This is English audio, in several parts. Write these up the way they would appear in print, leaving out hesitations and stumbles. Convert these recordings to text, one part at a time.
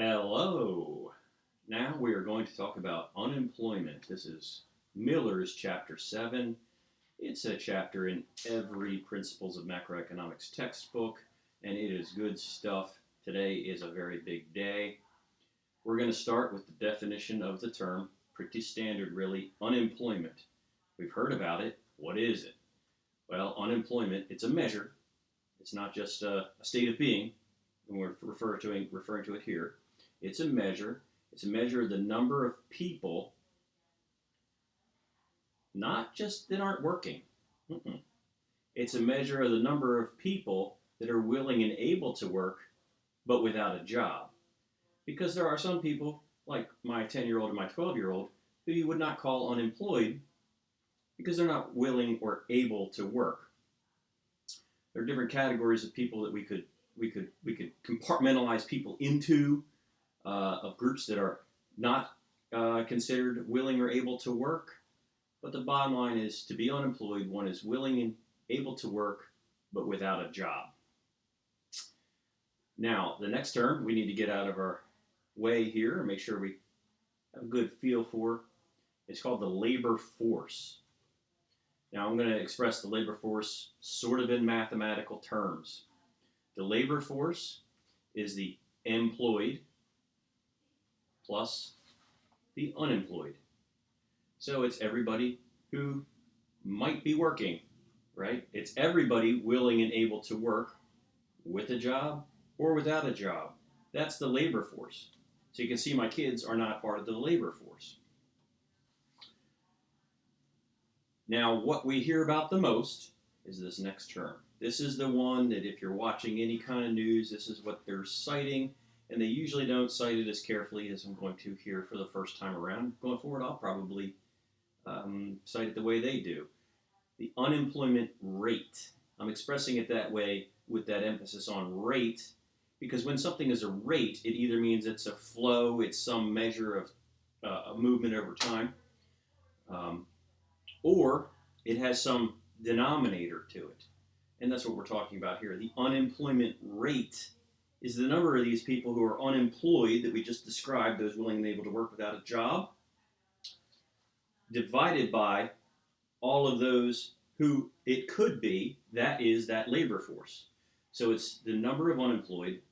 Hello. Now we are going to talk about unemployment. This is Miller's chapter 7. It's a chapter in every Principles of Macroeconomics textbook, and it is good stuff. Today is a very big day. We're going to start with the definition of the term, pretty standard really, unemployment. We've heard about it. What is it? Well, unemployment, it's a measure. It's not just a state of being, and we're referring to it here. It's a measure. It's a measure of the number of people, not just that aren't working. Mm-mm. It's a measure of the number of people that are willing and able to work, but without a job. Because there are some people, like my 10-year-old and my 12-year-old, who you would not call unemployed because they're not willing or able to work. There are different categories of people that we could compartmentalize people into. Of groups that are not considered willing or able to work. But the bottom line is, to be unemployed, one is willing and able to work, but without a job. Now, the next term we need to get out of our way here and make sure we have a good feel for. It's called the labor force. Now, I'm going to express the labor force sort of in mathematical terms. The labor force is the employed plus the unemployed. So it's everybody who might be working, right? It's everybody willing and able to work with a job or without a job. That's the labor force. So you can see my kids are not part of the labor force. Now, what we hear about the most is this next term. This is the one that if you're watching any kind of news, this is what they're citing. And they usually don't cite it as carefully as I'm going to here for the first time around. Going forward, I'll probably cite it the way they do. The unemployment rate. I'm expressing it that way with that emphasis on rate, because when something is a rate, it either means it's a flow, it's some measure of a movement over time, or it has some denominator to it. And that's what we're talking about here. The unemployment rate is the number of these people who are unemployed that we just described, those willing and able to work without a job, divided by all of those who it could be, that is that labor force. So it's the number of unemployed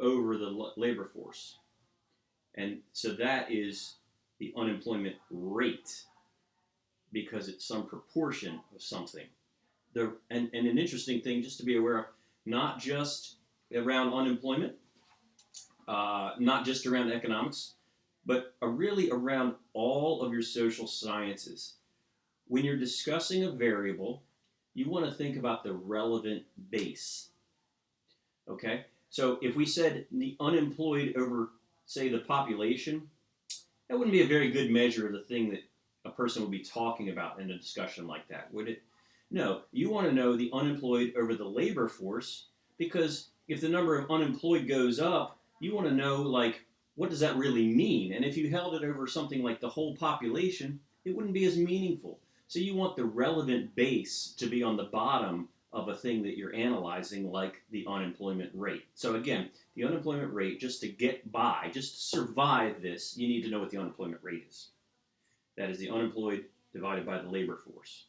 over the labor force. And so that is the unemployment rate, because it's some proportion of something. And an interesting thing just to be aware of, not just around unemployment, not just around economics, but really around all of your social sciences. When you're discussing a variable, you want to think about the relevant base. Okay? So if we said the unemployed over, say, the population, that wouldn't be a very good measure of the thing that a person would be talking about in a discussion like that, would it? No, you want to know the unemployed over the labor force, because if the number of unemployed goes up, you want to know, like, what does that really mean? And if you held it over something like the whole population, it wouldn't be as meaningful. So you want the relevant base to be on the bottom of a thing that you're analyzing, like the unemployment rate. So again, the unemployment rate, just to get by, just to survive this, you need to know what the unemployment rate is. That is the unemployed divided by the labor force.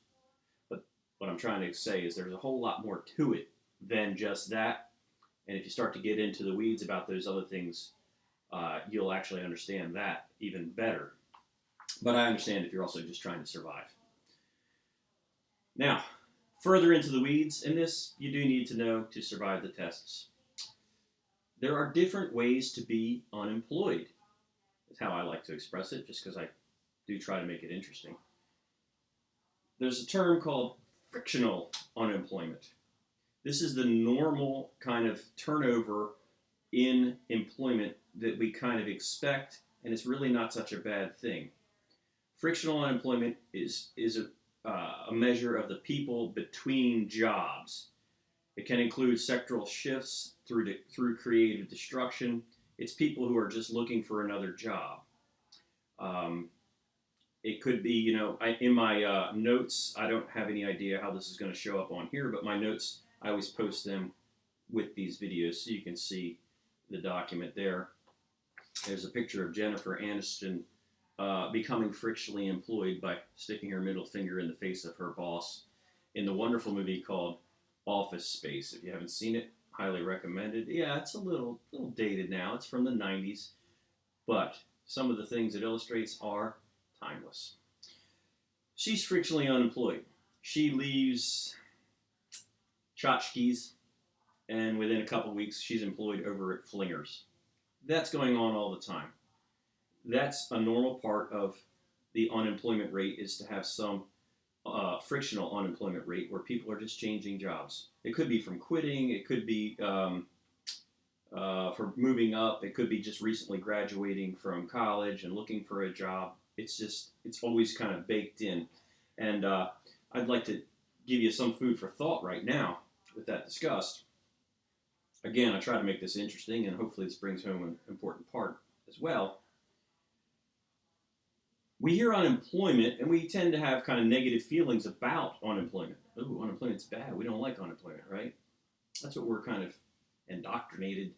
But what I'm trying to say is there's a whole lot more to it than just that. And if you start to get into the weeds about those other things, you'll actually understand that even better. But I understand if you're also just trying to survive. Now, further into the weeds in this, you do need to know to survive the tests. There are different ways to be unemployed. That's how I like to express it, just because I do try to make it interesting. There's a term called frictional unemployment. This is the normal kind of turnover in employment that we kind of expect, and it's really not such a bad thing. Frictional unemployment is a measure of the people between jobs. It can include sectoral shifts through creative destruction. It's people who are just looking for another job. It could be, in my notes, I don't have any idea how this is going to show up on here, but my notes, I always post them with these videos so you can see the document there. There's a picture of Jennifer Aniston becoming frictionally employed by sticking her middle finger in the face of her boss in the wonderful movie called Office Space. If you haven't seen it, highly recommended. Yeah, it's a little dated now. It's from the 90s, but some of the things it illustrates are timeless. She's frictionally unemployed. She leaves Tchotchkes, and within a couple weeks, she's employed over at Flingers. That's going on all the time. That's a normal part of the unemployment rate, is to have some frictional unemployment rate where people are just changing jobs. It could be from quitting, it could be for moving up, it could be just recently graduating from college and looking for a job. It's always kind of baked in. And I'd like to give you some food for thought right now with that discussed. Again, I try to make this interesting, and hopefully this brings home an important part as well. We hear unemployment, and we tend to have kind of negative feelings about unemployment. Oh, unemployment's bad. We don't like unemployment, right? That's what we're kind of indoctrinated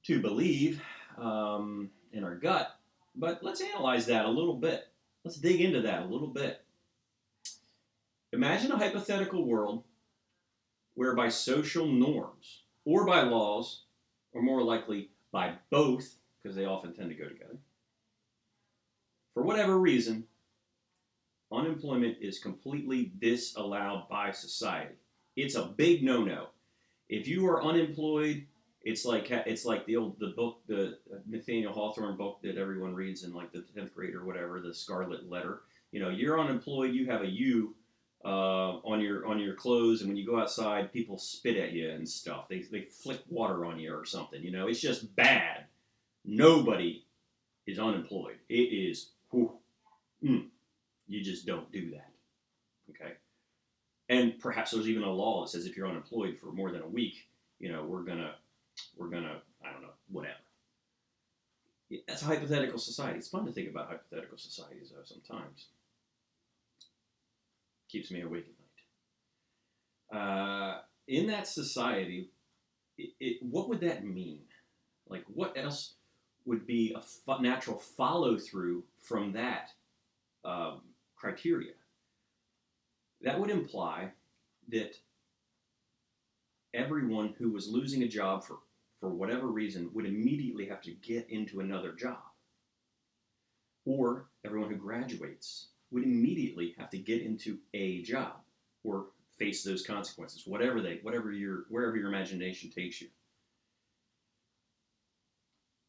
to believe in our gut. But let's analyze that a little bit. Let's dig into that a little bit. Imagine a hypothetical world where by social norms or by laws, or more likely by both, because they often tend to go together, for whatever reason, unemployment is completely disallowed by society. It's a big no-no. If you are unemployed, it's like the book, the Nathaniel Hawthorne book that everyone reads in like the 10th grade or whatever, the Scarlet Letter. You know, you're unemployed. You have a U on your clothes, and when you go outside, people spit at you and stuff. They flick water on you or something. You know, it's just bad. Nobody is unemployed. It is. Whew, you just don't do that. Okay. And perhaps there's even a law that says if you're unemployed for more than a week, you know, we're gonna, I don't know, whatever. That's a hypothetical society. It's fun to think about hypothetical societies, though, sometimes. Keeps me awake at night. In that society, what would that mean? Like, what else would be a natural follow through from that criteria? That would imply that everyone who was losing a job for whatever reason would immediately have to get into another job. Or everyone who graduates would immediately have to get into a job or face those consequences, wherever your imagination takes you.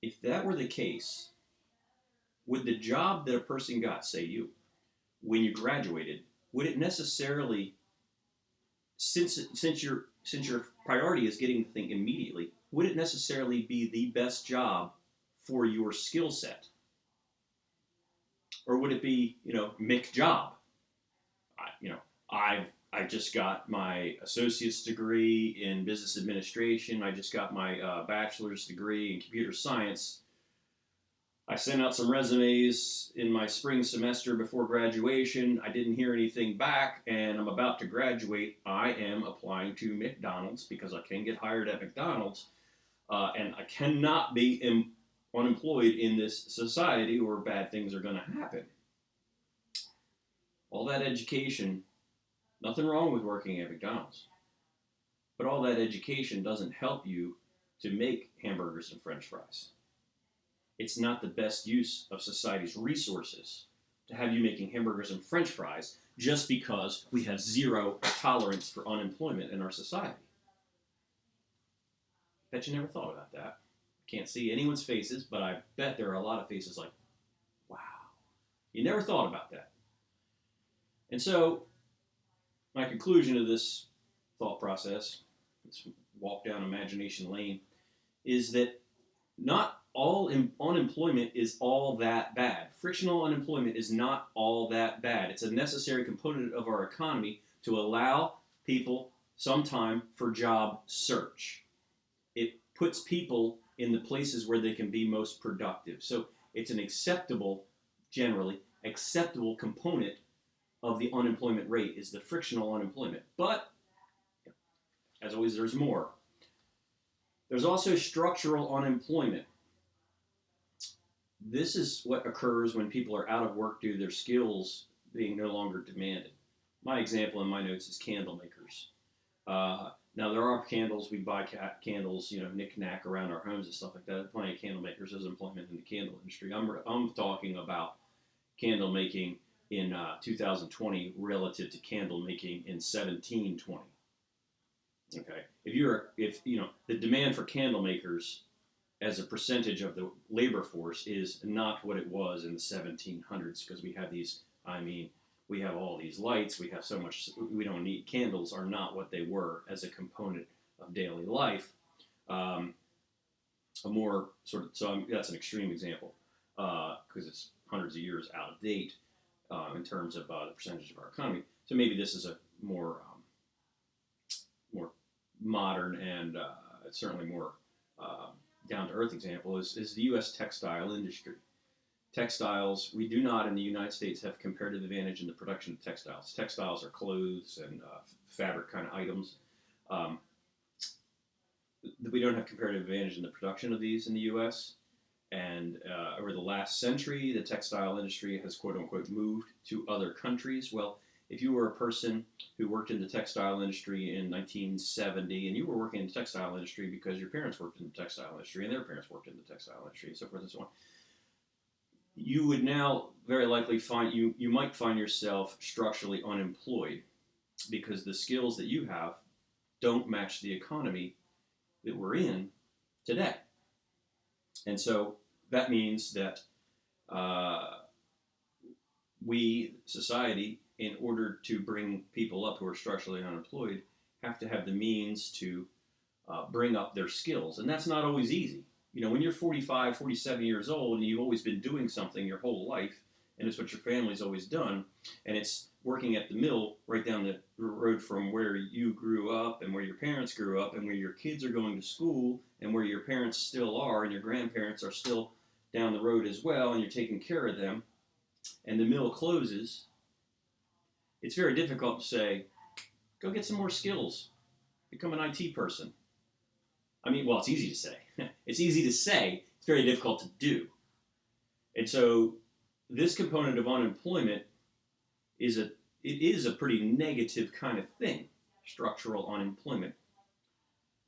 If that were the case, would the job that a person got, say you, when you graduated, would it necessarily, since your priority is getting the thing immediately, would it necessarily be the best job for your skill set? Or would it be, Mick job? I've just got my associate's degree in business administration. I just got my bachelor's degree in computer science. I sent out some resumes in my spring semester before graduation. I didn't hear anything back, and I'm about to graduate. I am applying to McDonald's because I can get hired at McDonald's, and I cannot be unemployed in this society or bad things are going to happen. All that education, nothing wrong with working at McDonald's, but all that education doesn't help you to make hamburgers and french fries. It's not the best use of society's resources to have you making hamburgers and french fries just because we have zero tolerance for unemployment in our society. Bet you never thought about that. Can't see anyone's faces, but I bet there are a lot of faces like, wow, you never thought about that. And so, my conclusion of this thought process, this walk down imagination lane, is that not all unemployment is all that bad. Frictional unemployment is not all that bad. It's a necessary component of our economy to allow people some time for job search. It puts people in the places where they can be most productive. So it's an generally acceptable component of the unemployment rate is the frictional unemployment. But, as always, there's more. There's also structural unemployment. This is what occurs when people are out of work due to their skills being no longer demanded. My example in my notes is candle makers. Now there are candles we buy candles, knick-knack around our homes and stuff like that. Plenty of candle makers. There's employment in the candle industry. I'm talking about candle making in 2020 relative to candle making in 1720. Okay, if the demand for candle makers as a percentage of the labor force is not what it was in the 1700s, because we have these. I mean, we have all these lights. We have so much. We don't need candles. Are not what they were as a component of daily life. Um, a more sort of that's an extreme example because it's hundreds of years out of date in terms of the percentage of our economy. So maybe this is a more modern and certainly more uh, down to earth example is the U.S. textile industry. Textiles, we do not in the United States have comparative advantage in the production of textiles. Textiles are clothes and fabric kind of items. Um, we don't have comparative advantage in the production of these in the U.S. And over the last century, the textile industry has quote unquote moved to other countries. Well, if you were a person who worked in the textile industry in 1970 and you were working in the textile industry because your parents worked in the textile industry and their parents worked in the textile industry and so forth and so on, you would now very likely you might find yourself structurally unemployed because the skills that you have don't match the economy that we're in today. And so that means that uh, we, society, in order to bring people up who are structurally unemployed, have to have the means to bring up their skills. And that's not always easy. When you're 45, 47 years old and you've always been doing something your whole life, and it's what your family's always done, and it's working at the mill right down the road from where you grew up and where your parents grew up and where your kids are going to school and where your parents still are and your grandparents are still down the road as well and you're taking care of them, and the mill closes, it's very difficult to say, go get some more skills, become an IT person. I mean, well, it's easy to say. It's easy to say, it's very difficult to do. And so this component of unemployment is a pretty negative kind of thing, structural unemployment.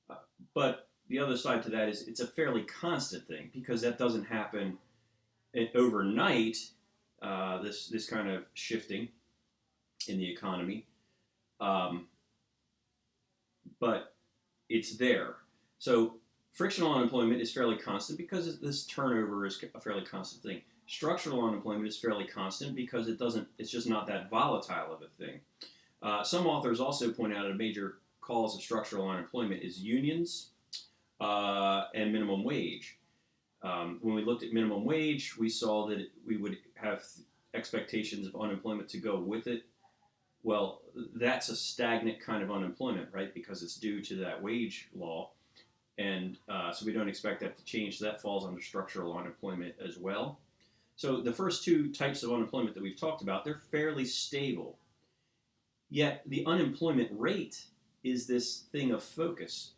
Uh, but the other side to that is it's a fairly constant thing because that doesn't happen overnight. This kind of shifting in the economy, um, but it's there. So frictional unemployment is fairly constant because this turnover is a fairly constant thing. Structural unemployment is fairly constant because it's just not that volatile of a thing. Some authors also point out a major cause of structural unemployment is unions and minimum wage. When we looked at minimum wage, we saw that we would have expectations of unemployment to go with it. Well, that's a stagnant kind of unemployment, right? Because it's due to that wage law. And so we don't expect that to change. So that falls under structural unemployment as well. So the first two types of unemployment that we've talked about, they're fairly stable. Yet the unemployment rate is this thing of focus.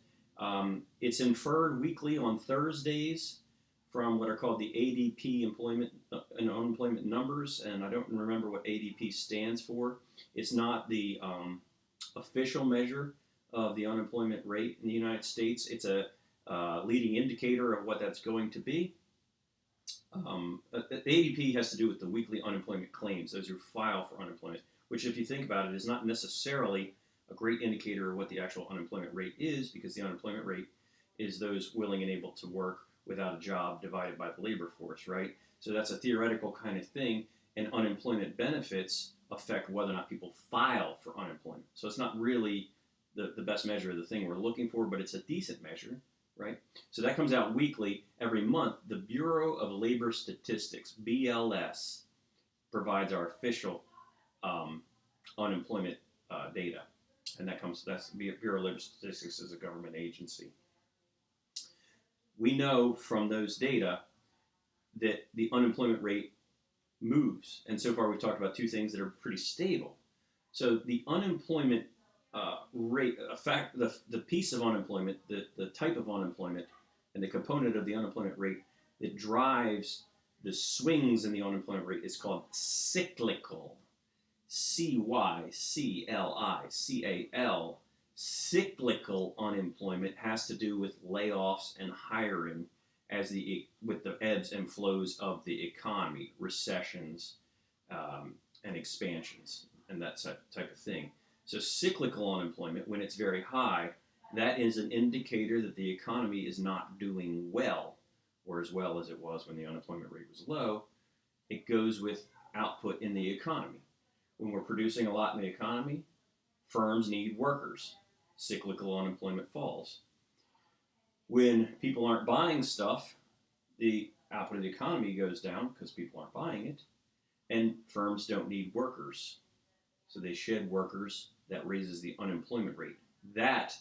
It's inferred weekly on Thursdays from what are called the ADP employment and unemployment numbers, and I don't remember what ADP stands for. It's not the official measure of the unemployment rate in the United States. It's a leading indicator of what that's going to be. The ADP has to do with the weekly unemployment claims, those who file for unemployment, which, if you think about it, is not necessarily a great indicator of what the actual unemployment rate is, because the unemployment rate is those willing and able to work without a job divided by the labor force, right? So that's a theoretical kind of thing, and unemployment benefits affect whether or not people file for unemployment. So it's not really the best measure of the thing we're looking for, but it's a decent measure, right? So that comes out weekly. Every month, the Bureau of Labor Statistics, BLS, provides our official unemployment data, and that's the Bureau of Labor Statistics is a government agency. We know from those data that the unemployment rate moves, and so far we've talked about two things that are pretty stable. So the unemployment rate, the piece of unemployment, the type of unemployment, and the component of the unemployment rate that drives The swings in the unemployment rate is called cyclical. Cyclical. Cyclical unemployment has to do with layoffs and hiring with the ebbs and flows of the economy, recessions, and expansions, and that type of thing. So cyclical unemployment, when it's very high, that is an indicator that the economy is not doing well, or as well as it was when the unemployment rate was low. It goes with output in the economy. When we're producing a lot in the economy, firms need workers. Cyclical unemployment falls. When people aren't buying stuff, the output of the economy goes down because people aren't buying it, and firms don't need workers. So they shed workers. That raises the unemployment rate. That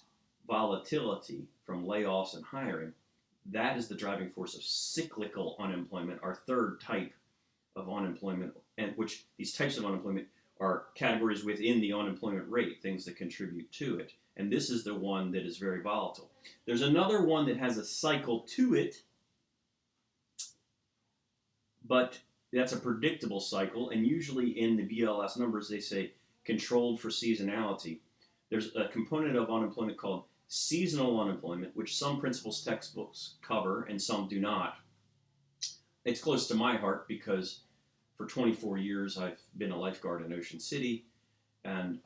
volatility from layoffs and hiring, that is the driving force of cyclical unemployment, our third type of unemployment, and which these types of unemployment are categories within the unemployment rate, things that contribute to it. And this is the one that is very volatile. There's another one that has a cycle to it, but that's a predictable cycle. And usually in the BLS numbers, they say controlled for seasonality. There's a component of unemployment called seasonal unemployment, which some principles textbooks cover and some do not. It's close to my heart because for 24 years I've been a lifeguard in Ocean City. And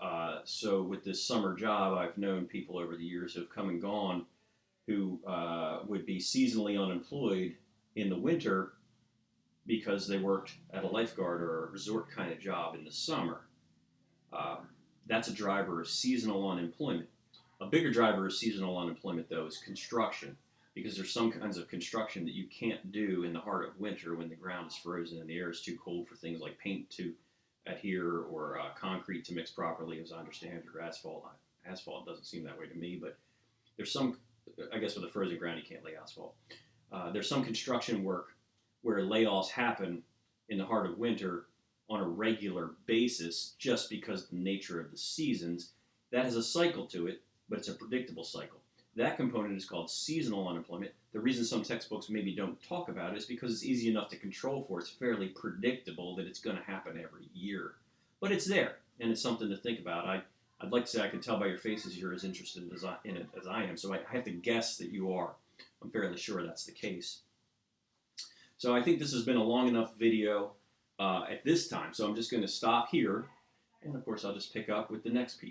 so with this summer job, I've known people over the years who have come and gone who would be seasonally unemployed in the winter because they worked at a lifeguard or a resort kind of job in the summer. That's a driver of seasonal unemployment. A bigger driver of seasonal unemployment, though, is construction, because there's some kinds of construction that you can't do in the heart of winter when the ground is frozen and the air is too cold for things like paint to adhere or concrete to mix properly, as I understand, or asphalt. Asphalt doesn't seem that way to me, but there's some, I guess with a frozen ground you can't lay asphalt. There's some construction work where layoffs happen in the heart of winter on a regular basis just because of the nature of the seasons. That has a cycle to it, but it's a predictable cycle. That component is called seasonal unemployment. The reason some textbooks maybe don't talk about it is because it's easy enough to control for. It's fairly predictable that it's going to happen every year. But it's there, and it's something to think about. I'd like to say I can tell by your faces you're as interested in it as I am, so I have to guess that you are. I'm fairly sure that's the case. So I think this has been a long enough video at this time, so I'm just going to stop here, and of course I'll just pick up with the next piece.